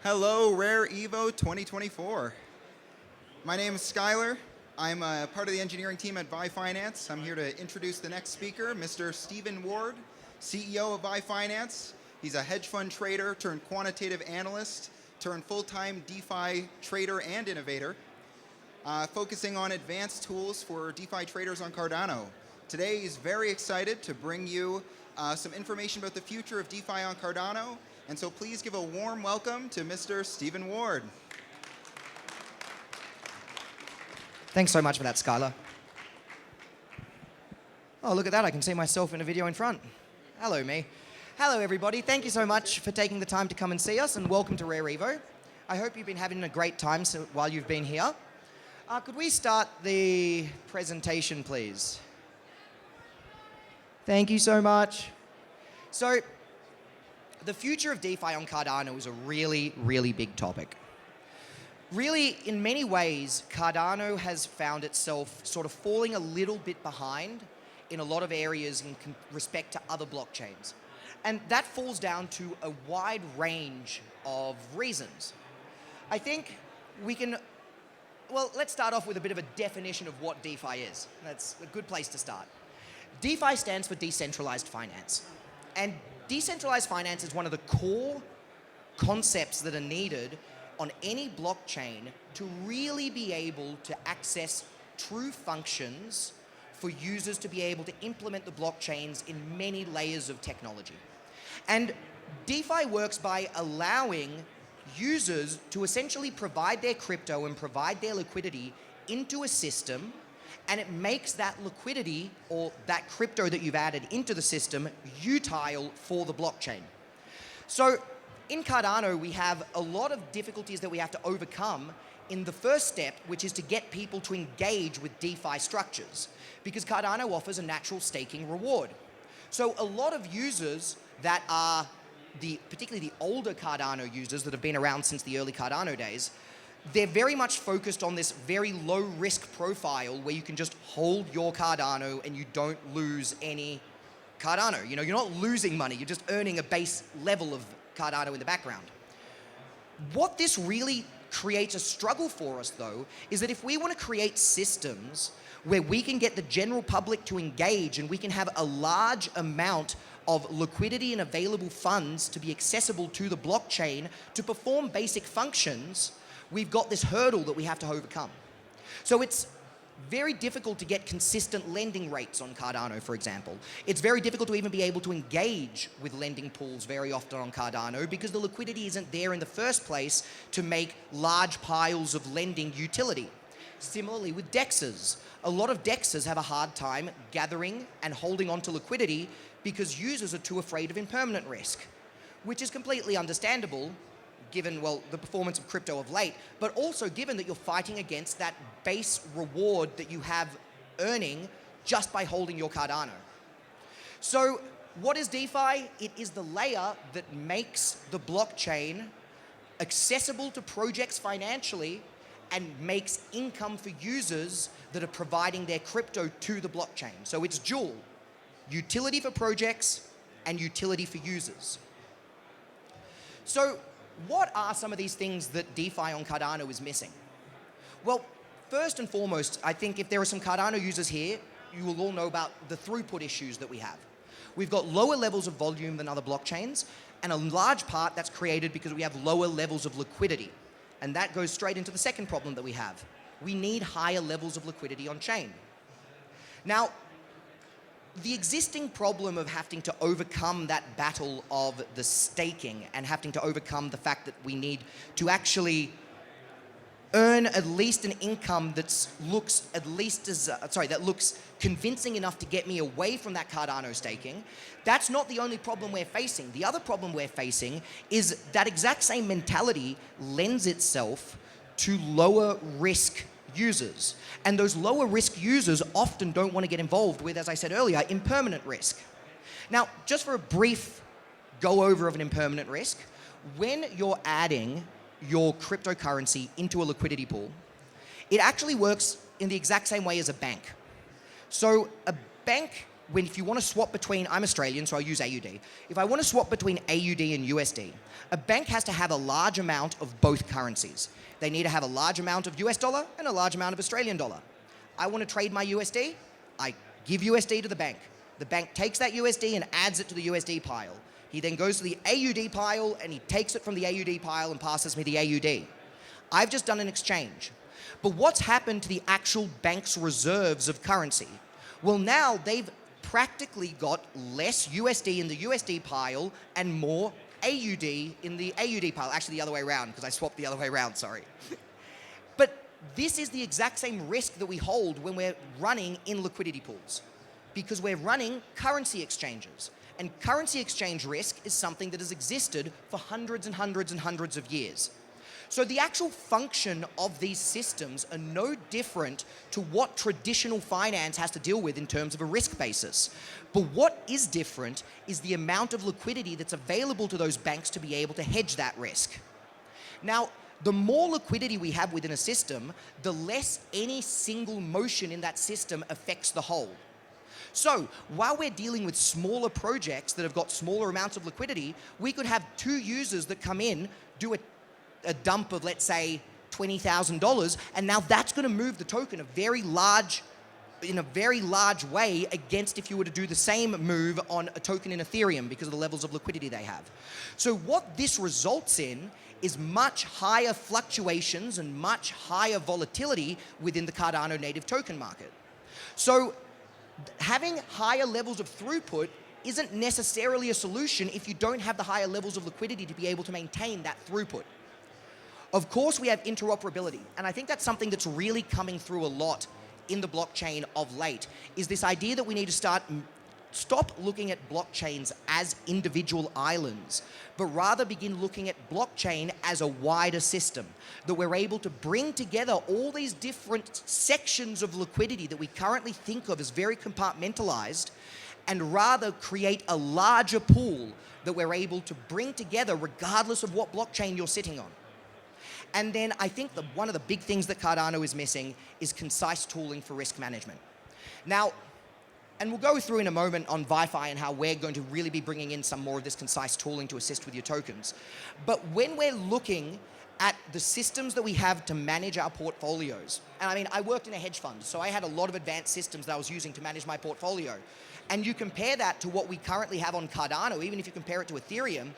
Hello, Rare Evo 2024. My name is Skylar. I'm a part of the engineering team at VyFinance. I'm here to introduce the next speaker, Mr. Stephen Ward, CEO of VyFinance. He's a hedge fund trader turned quantitative analyst turned full-time DeFi trader and innovator, focusing on advanced tools for DeFi traders on Cardano. Today, he's very excited to bring you some information about the future of DeFi on Cardano. And so please give a warm welcome to Mr. Stephen Ward. Thanks so much for that, Skylar. Oh, look at that. I can see myself in a video in front. Hello, me. Hello, everybody. Thank you so much for taking the time to come and see us, and welcome to Rare Evo. I hope you've been having a great time while you've been here. Could we start the presentation, please? Thank you so much. So, the future of DeFi on Cardano is a really, really big topic. Really, in many ways, Cardano has found itself sort of falling a little bit behind in a lot of areas in respect to other blockchains. And that falls down to a wide range of reasons. I think we can, well, let's start off with a bit of a definition of what DeFi is. That's a good place to start. DeFi stands for decentralized finance. And decentralized finance is one of the core concepts that are needed on any blockchain to really be able to access true functions for users to be able to implement the blockchains in many layers of technology. And DeFi works by allowing users to essentially provide their crypto and provide their liquidity into a system, and it makes that liquidity or that crypto that you've added into the system utile for the blockchain. So in Cardano, we have a lot of difficulties that we have to overcome in the first step, which is to get people to engage with DeFi structures, because Cardano offers a natural staking reward. So a lot of users that are particularly the older Cardano users that have been around since the early Cardano days, they're very much focused on this very low risk profile where you can just hold your Cardano and you don't lose any Cardano. You know, you're not losing money, you're just earning a base level of Cardano in the background. What this really creates a struggle for us, though, is that if we want to create systems where we can get the general public to engage and we can have a large amount of liquidity and available funds to be accessible to the blockchain to perform basic functions, we've got this hurdle that we have to overcome. So it's very difficult to get consistent lending rates on Cardano, for example. It's very difficult to even be able to engage with lending pools very often on Cardano because the liquidity isn't there in the first place to make large piles of lending utility. Similarly with DEXs. A lot of DEXs have a hard time gathering and holding onto liquidity because users are too afraid of impermanent risk, which is completely understandable given, well, the performance of crypto of late, but also given that you're fighting against that base reward that you have earning just by holding your Cardano. So what is DeFi? It is the layer that makes the blockchain accessible to projects financially and makes income for users that are providing their crypto to the blockchain. So it's dual, utility for projects and utility for users. So what are some of these things that DeFi on Cardano is missing? Well, first and foremost, I think if there are some Cardano users here, you will all know about the throughput issues that we have. We've got lower levels of volume than other blockchains, and a large part that's created because we have lower levels of liquidity. And that goes straight into the second problem that we have. We need higher levels of liquidity on chain. Now, the existing problem of having to overcome that battle of the staking and having to overcome the fact that we need to actually earn at least an income that looks convincing enough to get me away from that Cardano staking, that's not the only problem we're facing. The other problem we're facing is that exact same mentality lends itself to lower risk users. And those lower risk users often don't want to get involved with, as I said earlier, impermanent risk. Now, just for a brief go over of an impermanent risk, when you're adding your cryptocurrency into a liquidity pool, it actually works in the exact same way as a bank. So a bank if you want to swap between, I'm Australian, so I use AUD. If I want to swap between AUD and USD, a bank has to have a large amount of both currencies. They need to have a large amount of US dollar and a large amount of Australian dollar. I want to trade my USD, I give USD to the bank. The bank takes that USD and adds it to the USD pile. He then goes to the AUD pile and he takes it from the AUD pile and passes me the AUD. I've just done an exchange. But what's happened to the actual bank's reserves of currency? Well, now they've practically got less USD in the USD pile and more AUD in the AUD pile. Actually, the other way around, because I swapped the other way around, sorry. But this is the exact same risk that we hold when we're running in liquidity pools, because we're running currency exchanges. And currency exchange risk is something that has existed for hundreds and hundreds and hundreds of years. So the actual function of these systems are no different to what traditional finance has to deal with in terms of a risk basis. But what is different is the amount of liquidity that's available to those banks to be able to hedge that risk. Now, the more liquidity we have within a system, the less any single motion in that system affects the whole. So while we're dealing with smaller projects that have got smaller amounts of liquidity, we could have two users that come in, do a dump of, let's say, $20,000, and now that's going to move the token in a very large way against if you were to do the same move on a token in Ethereum because of the levels of liquidity they have. So what this results in is much higher fluctuations and much higher volatility within the Cardano native token market. So having higher levels of throughput isn't necessarily a solution if you don't have the higher levels of liquidity to be able to maintain that throughput. Of course, we have interoperability, and I think that's something that's really coming through a lot in the blockchain of late, is this idea that we need to stop looking at blockchains as individual islands, but rather begin looking at blockchain as a wider system, that we're able to bring together all these different sections of liquidity that we currently think of as very compartmentalized, and rather create a larger pool that we're able to bring together regardless of what blockchain you're sitting on. And then I think one of the big things that Cardano is missing is concise tooling for risk management. Now, and we'll go through in a moment on VyFi and how we're going to really be bringing in some more of this concise tooling to assist with your tokens. But when we're looking at the systems that we have to manage our portfolios, and I mean, I worked in a hedge fund, so I had a lot of advanced systems that I was using to manage my portfolio. And you compare that to what we currently have on Cardano, even if you compare it to Ethereum.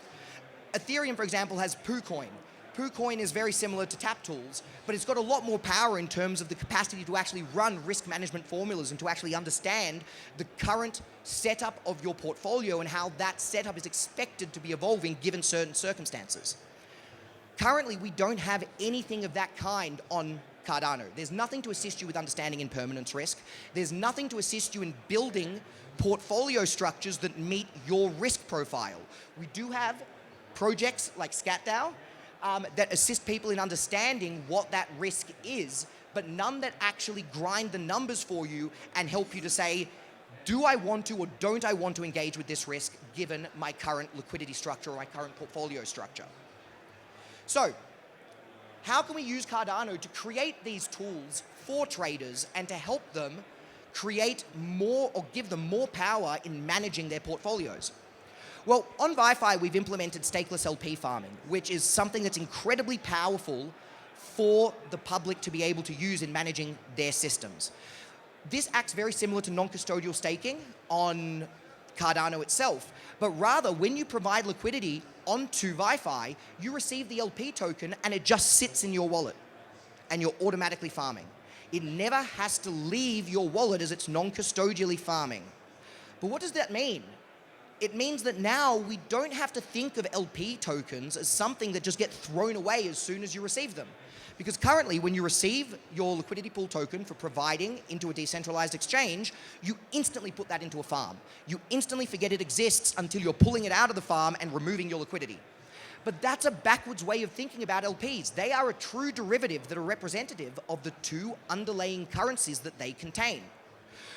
Ethereum, for example, has PooCoin. PooCoin is very similar to TapTools, but it's got a lot more power in terms of the capacity to actually run risk management formulas and to actually understand the current setup of your portfolio and how that setup is expected to be evolving given certain circumstances. Currently, we don't have anything of that kind on Cardano. There's nothing to assist you with understanding impermanence risk. There's nothing to assist you in building portfolio structures that meet your risk profile. We do have projects like ScatDAO, that assist people in understanding what that risk is, but none that actually grind the numbers for you and help you to say, do I want to or don't I want to engage with this risk given my current liquidity structure or my current portfolio structure? So, how can we use Cardano to create these tools for traders and to help them create more or give them more power in managing their portfolios? Well, on VyFi, we've implemented stakeless LP farming, which is something that's incredibly powerful for the public to be able to use in managing their systems. This acts very similar to non-custodial staking on Cardano itself, but rather when you provide liquidity onto VyFi, you receive the LP token and it just sits in your wallet and you're automatically farming. It never has to leave your wallet as it's non-custodially farming. But what does that mean? It means that now we don't have to think of LP tokens as something that just get thrown away as soon as you receive them. Because currently, when you receive your liquidity pool token for providing into a decentralized exchange, you instantly put that into a farm. You instantly forget it exists until you're pulling it out of the farm and removing your liquidity. But that's a backwards way of thinking about LPs. They are a true derivative that are representative of the two underlying currencies that they contain.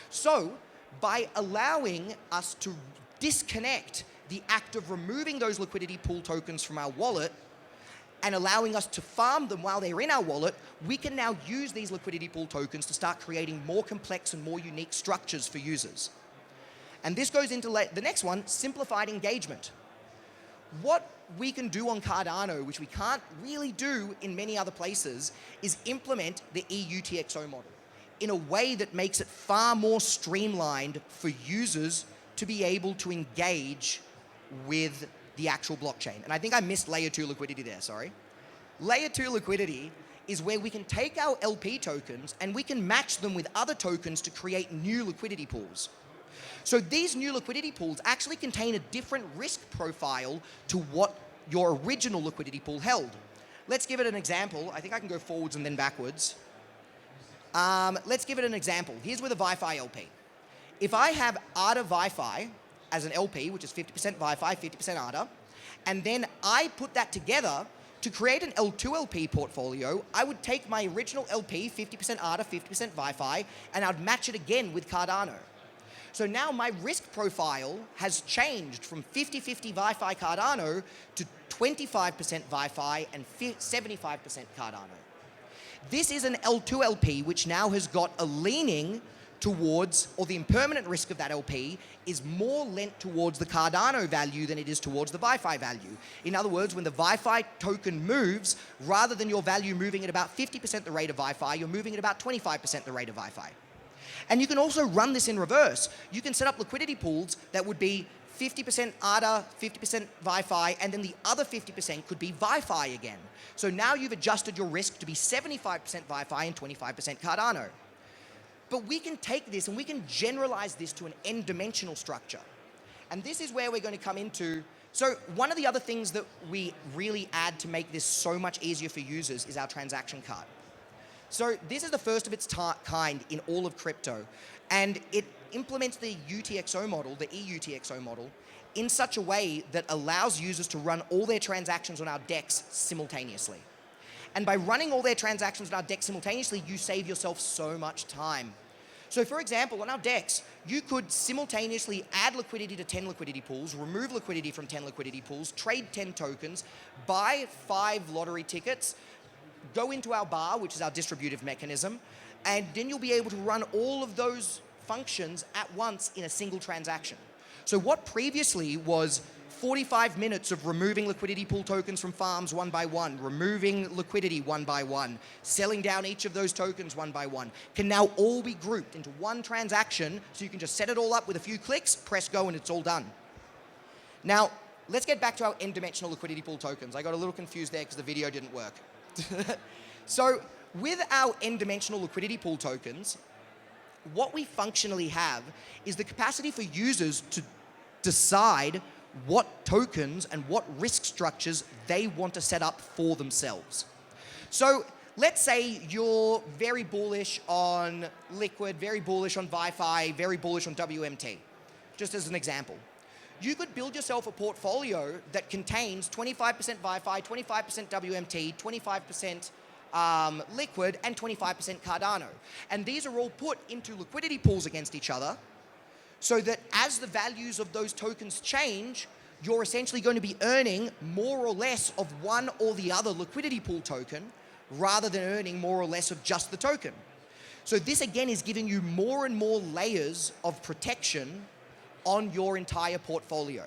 So, by allowing us to disconnect the act of removing those liquidity pool tokens from our wallet and allowing us to farm them while they're in our wallet, we can now use these liquidity pool tokens to start creating more complex and more unique structures for users. And this goes into the next one, simplified engagement. What we can do on Cardano, which we can't really do in many other places, is implement the EUTXO model in a way that makes it far more streamlined for users to be able to engage with the actual blockchain. And I think I missed layer 2 liquidity there, sorry. Layer 2 liquidity is where we can take our LP tokens and we can match them with other tokens to create new liquidity pools. So these new liquidity pools actually contain a different risk profile to what your original liquidity pool held. Let's give it an example. I think I can go forwards and then backwards. Let's give it an example. Here's with a VyFi LP. If I have ADA VyFi as an LP, which is 50% VyFi, 50% ADA, and then I put that together to create an L2 LP portfolio, I would take my original LP, 50% ADA, 50% VyFi, and I'd match it again with Cardano. So now my risk profile has changed from 50-50 VyFi Cardano to 25% VyFi and 75% Cardano. This is an L2 LP, which now has got a leaning towards, or the impermanent risk of that LP is more lent towards the Cardano value than it is towards the VyFi value. In other words, when the VyFi token moves, rather than your value moving at about 50% the rate of VyFi, you're moving at about 25% the rate of VyFi. And you can also run this in reverse. You can set up liquidity pools that would be 50% ADA, 50% VyFi, and then the other 50% could be VyFi again. So now you've adjusted your risk to be 75% VyFi and 25% Cardano. But we can take this and we can generalize this to an n-dimensional structure. And this is where we're going to come into. So one of the other things that we really add to make this so much easier for users is our transaction card. So this is the first of its kind in all of crypto. And it implements the UTXO model, the EUTXO model, in such a way that allows users to run all their transactions on our DEX simultaneously. And by running all their transactions on our DEX simultaneously, you save yourself so much time. So for example, on our DEX, you could simultaneously add liquidity to 10 liquidity pools, remove liquidity from 10 liquidity pools, trade 10 tokens, buy 5 lottery tickets, go into our bar, which is our distributive mechanism, and then you'll be able to run all of those functions at once in a single transaction. So what previously was 45 minutes of removing liquidity pool tokens from farms one by one, removing liquidity one by one, selling down each of those tokens one by one, can now all be grouped into one transaction, so you can just set it all up with a few clicks, press go, and it's all done. Now, let's get back to our n-dimensional liquidity pool tokens. I got a little confused there because the video didn't work. So with our n-dimensional liquidity pool tokens, what we functionally have is the capacity for users to decide what tokens and what risk structures they want to set up for themselves. So let's say you're very bullish on Liquid, very bullish on VyFi, very bullish on WMT, just as an example. You could build yourself a portfolio that contains 25% VyFi, 25% WMT, 25% Liquid, and 25% Cardano. And these are all put into liquidity pools against each other, so that as the values of those tokens change, you're essentially going to be earning more or less of one or the other liquidity pool token, rather than earning more or less of just the token. So this again is giving you more and more layers of protection on your entire portfolio.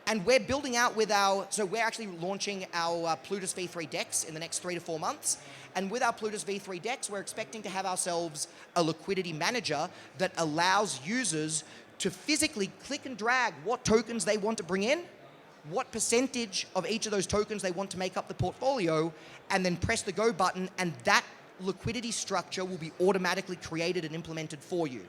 And we're building out with so we're actually launching our Plutus V3 DEX in the next 3 to 4 months. And with our Plutus V3 DEX, we're expecting to have ourselves a liquidity manager that allows users to physically click and drag what tokens they want to bring in, what percentage of each of those tokens they want to make up the portfolio, and then press the go button, and that liquidity structure will be automatically created and implemented for you.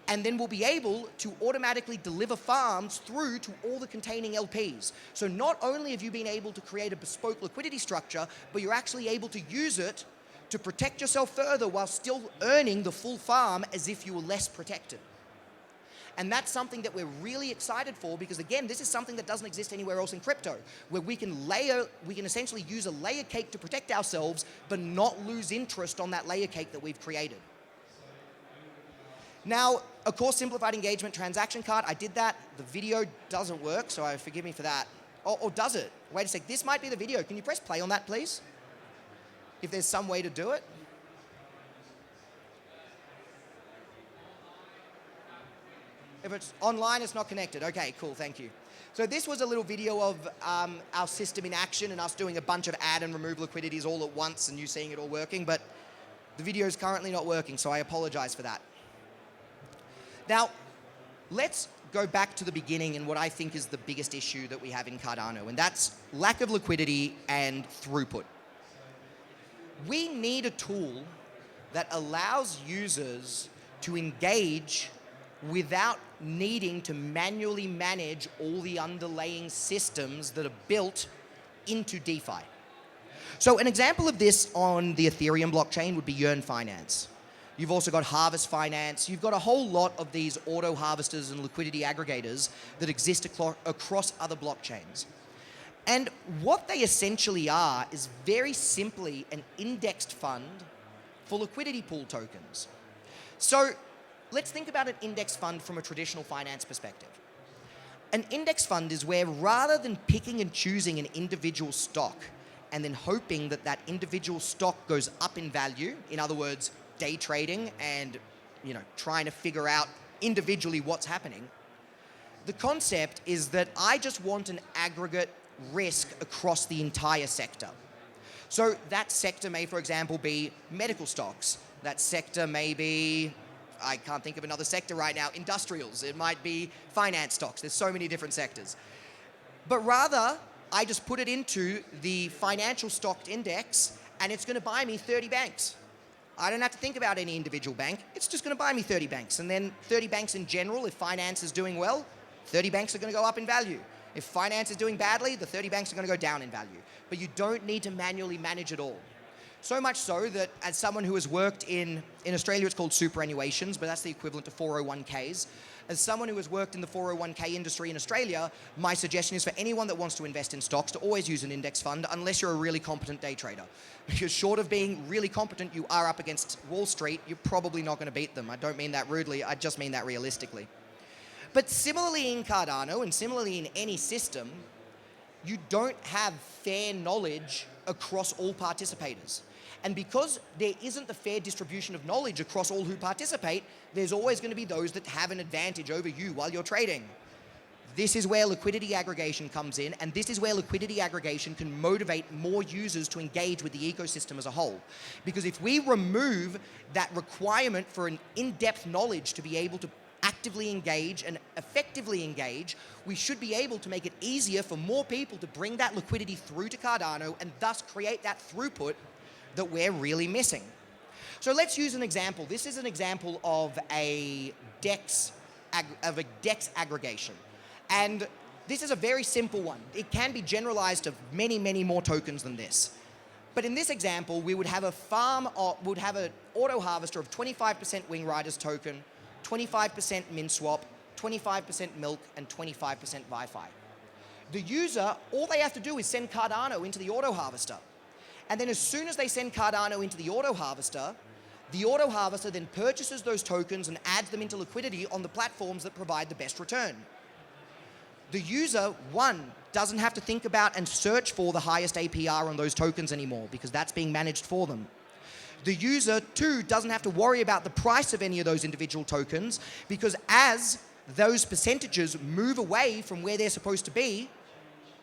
And then we'll be able to automatically deliver farms through to all the containing LPs. So not only have you been able to create a bespoke liquidity structure, but you're actually able to use it to protect yourself further while still earning the full farm as if you were less protected. And that's something that we're really excited for, because again, this is something that doesn't exist anywhere else in crypto, where we can essentially use a layer cake to protect ourselves, but not lose interest on that layer cake that we've created. Now, of course, simplified engagement transaction card, I did that. The video doesn't work, so forgive me for that. Or does it? Wait a sec, this might be the video. Can you press play on that, please? If there's some way to do it. If it's online, it's not connected. Okay, cool, thank you. So this was a little video of our system in action and us doing a bunch of add and remove liquidities all at once and you seeing it all working, but the video is currently not working, so I apologize for that. Now, let's go back to the beginning and what I think is the biggest issue that we have in Cardano, and that's lack of liquidity and throughput. We need a tool that allows users to engage without needing to manually manage all the underlying systems that are built into DeFi. So an example of this on the Ethereum blockchain would be VyFinance. You've also got Harvest Finance. You've got a whole lot of these auto harvesters and liquidity aggregators that exist across other blockchains. And what they essentially are is very simply an indexed fund for liquidity pool tokens. So let's think about an index fund from a traditional finance perspective. An index fund is where rather than picking and choosing an individual stock and then hoping that that individual stock goes up in value, in other words, day trading and trying to figure out individually what's happening, the concept is that I just want an aggregate risk across the entire sector. So that sector may, for example, be medical stocks. That sector may be, I can't think of another sector right now, industrials. It might be finance stocks. There's so many different sectors. But rather, I just put it into the financial stock index and it's going to buy me 30 banks. I don't have to think about any individual bank. It's just going to buy me 30 banks. And then 30 banks in general, if finance is doing well, 30 banks are going to go up in value. If finance is doing badly, the 30 banks are going to go down in value. But you don't need to manually manage it all. So much so that as someone who has worked in Australia, it's called superannuations, but that's the equivalent to 401ks. As someone who has worked in the 401k industry in Australia, my suggestion is for anyone that wants to invest in stocks to always use an index fund unless you're a really competent day trader. Because short of being really competent, you are up against Wall Street, you're probably not going to beat them. I don't mean that rudely, I just mean that realistically. But similarly in Cardano and similarly in any system, you don't have fair knowledge across all participators. And because there isn't the fair distribution of knowledge across all who participate, there's always going to be those that have an advantage over you while you're trading. This is where liquidity aggregation comes in, and this is where liquidity aggregation can motivate more users to engage with the ecosystem as a whole. Because if we remove that requirement for an in-depth knowledge to be able to actively engage and effectively engage, we should be able to make it easier for more people to bring that liquidity through to Cardano and thus create that throughput that we're really missing. So let's use an example. This is an example of a DEX aggregation. And this is a very simple one. It can be generalized to many, many more tokens than this. But in this example, we would have an auto harvester of 25% Wing Riders token, 25% MinSwap, 25% Milk, and 25% VyFi. The user, all they have to do is send Cardano into the auto harvester. And then as soon as they send Cardano into the auto harvester then purchases those tokens and adds them into liquidity on the platforms that provide the best return. The user, one, doesn't have to think about and search for the highest APR on those tokens anymore because that's being managed for them. The user, two, doesn't have to worry about the price of any of those individual tokens because as those percentages move away from where they're supposed to be,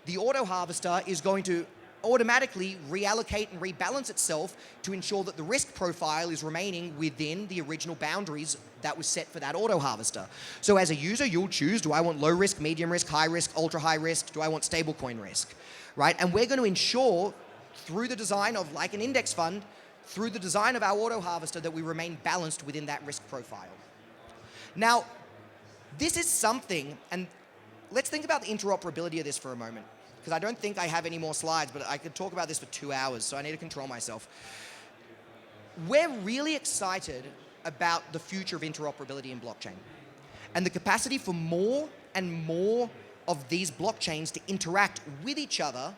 the auto harvester is going to automatically reallocate and rebalance itself to ensure that the risk profile is remaining within the original boundaries that was set for that auto harvester. So as a user, you'll choose, do I want low risk, medium risk, high risk, ultra high risk? Do I want stablecoin risk? Right? And we're going to ensure through the design of like an index fund, through the design of our auto harvester that we remain balanced within that risk profile. Now, this is something, and let's think about the interoperability of this for a moment, because I don't think I have any more slides, but I could talk about this for 2 hours, so I need to control myself. We're really excited about the future of interoperability in blockchain and the capacity for more and more of these blockchains to interact with each other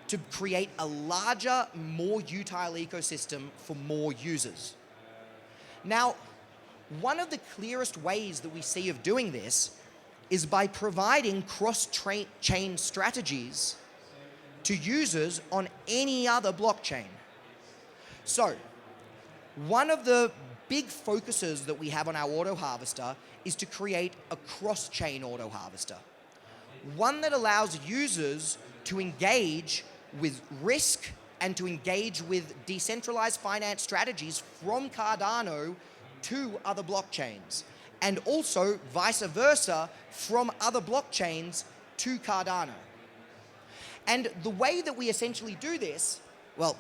to create a larger, more utile ecosystem for more users. Now, one of the clearest ways that we see of doing this is by providing cross-chain strategies to users on any other blockchain. So, one of the big focuses that we have on our auto harvester is to create a cross-chain auto harvester. One that allows users to engage with risk and to engage with decentralized finance strategies from Cardano to other blockchains, and also vice versa from other blockchains to Cardano. And the way that we essentially do this, well,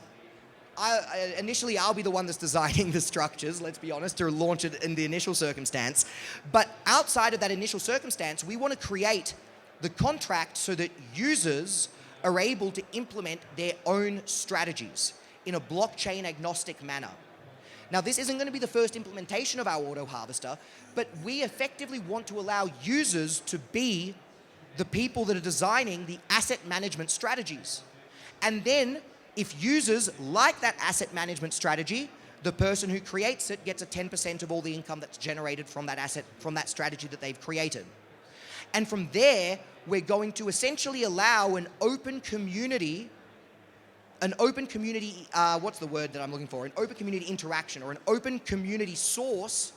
initially I'll be the one that's designing the structures, let's be honest, to launch it in the initial circumstance. But outside of that initial circumstance, we want to create the contract so that users are able to implement their own strategies in a blockchain agnostic manner. Now, this isn't going to be the first implementation of our auto harvester, but we effectively want to allow users to be the people that are designing the asset management strategies. And then, if users like that asset management strategy, the person who creates it gets a 10% of all the income that's generated from that asset, from that strategy that they've created. And from there, we're going to essentially allow an open community, what's the word that I'm looking for? An open community interaction or an open community source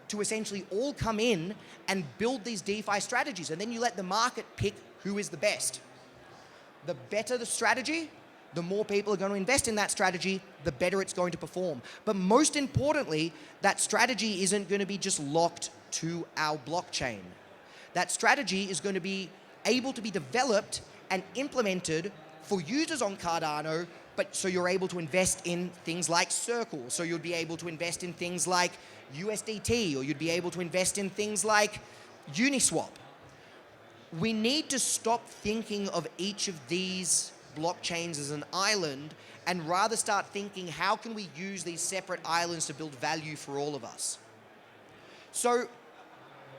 to essentially all come in and build these DeFi strategies. And then you let the market pick who is the best. The better the strategy, the more people are going to invest in that strategy, the better it's going to perform. But most importantly, that strategy isn't going to be just locked to our blockchain. That strategy is going to be able to be developed and implemented for users on Cardano, but so you're able to invest in things like Circle, so you'll be able to invest in things like USDT, or you'd be able to invest in things like Uniswap. We need to stop thinking of each of these blockchains as an island and rather start thinking, how can we use these separate islands to build value for all of us? So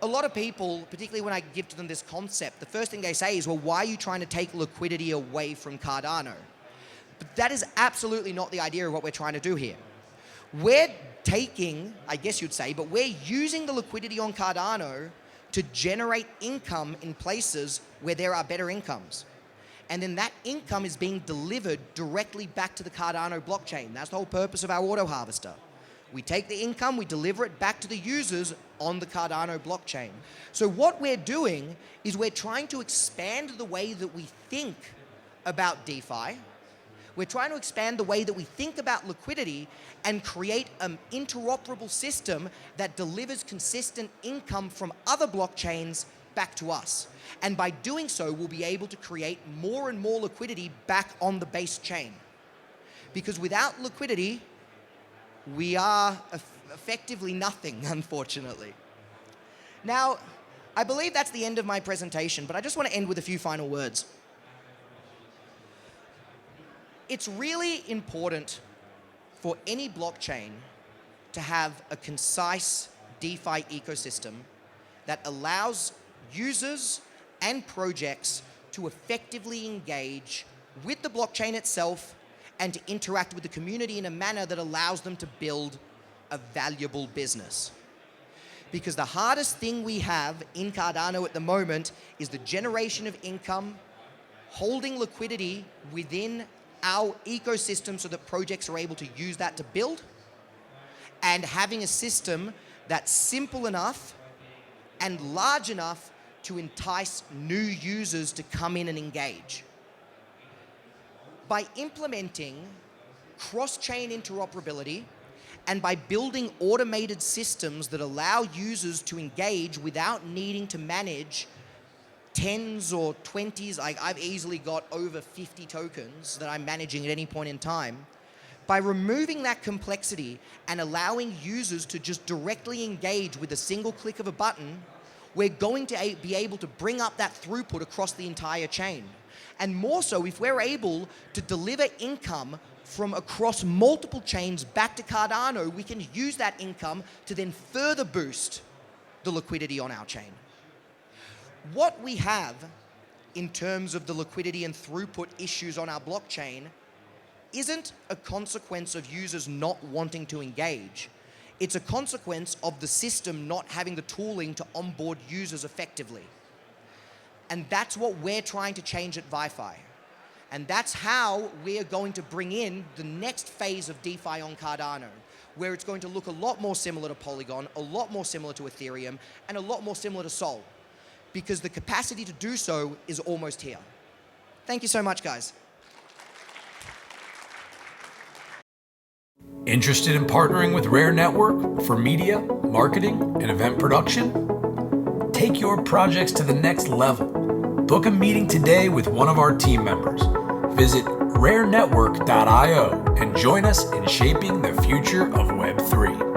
a lot of people, particularly when I give to them this concept, the first thing they say is, well, why are you trying to take liquidity away from Cardano? But that is absolutely not the idea of what we're trying to do here. We're taking, I guess you'd say, but we're using the liquidity on Cardano to generate income in places where there are better incomes. And then that income is being delivered directly back to the Cardano blockchain. That's the whole purpose of our auto harvester. We take the income, we deliver it back to the users on the Cardano blockchain. So what we're doing is we're trying to expand the way that we think about DeFi. We're trying to expand the way that we think about liquidity and create an interoperable system that delivers consistent income from other blockchains back to us. And by doing so, we'll be able to create more and more liquidity back on the base chain. Because without liquidity, we are effectively nothing, unfortunately. Now, I believe that's the end of my presentation, but I just want to end with a few final words. It's really important for any blockchain to have a concise DeFi ecosystem that allows users and projects to effectively engage with the blockchain itself and to interact with the community in a manner that allows them to build a valuable business. Because the hardest thing we have in Cardano at the moment is the generation of income, holding liquidity within our ecosystem so that projects are able to use that to build, and having a system that's simple enough and large enough to entice new users to come in and engage. By implementing cross-chain interoperability and by building automated systems that allow users to engage without needing to manage 10s or 20s, I've easily got over 50 tokens that I'm managing at any point in time. By removing that complexity and allowing users to just directly engage with a single click of a button, we're going to be able to bring up that throughput across the entire chain. And more so, if we're able to deliver income from across multiple chains back to Cardano, we can use that income to then further boost the liquidity on our chain. What we have in terms of the liquidity and throughput issues on our blockchain isn't a consequence of users not wanting to engage. It's a consequence of the system not having the tooling to onboard users effectively. And that's what we're trying to change at VyFi. And that's how we're going to bring in the next phase of DeFi on Cardano. where it's going to look a lot more similar to Polygon, a lot more similar to Ethereum, and a lot more similar to Sol, because the capacity to do so is almost here. Thank you so much, guys. Interested in partnering with Rare Network for media, marketing, and event production? Take your projects to the next level. Book a meeting today with one of our team members. Visit rarenetwork.io and join us in shaping the future of Web3.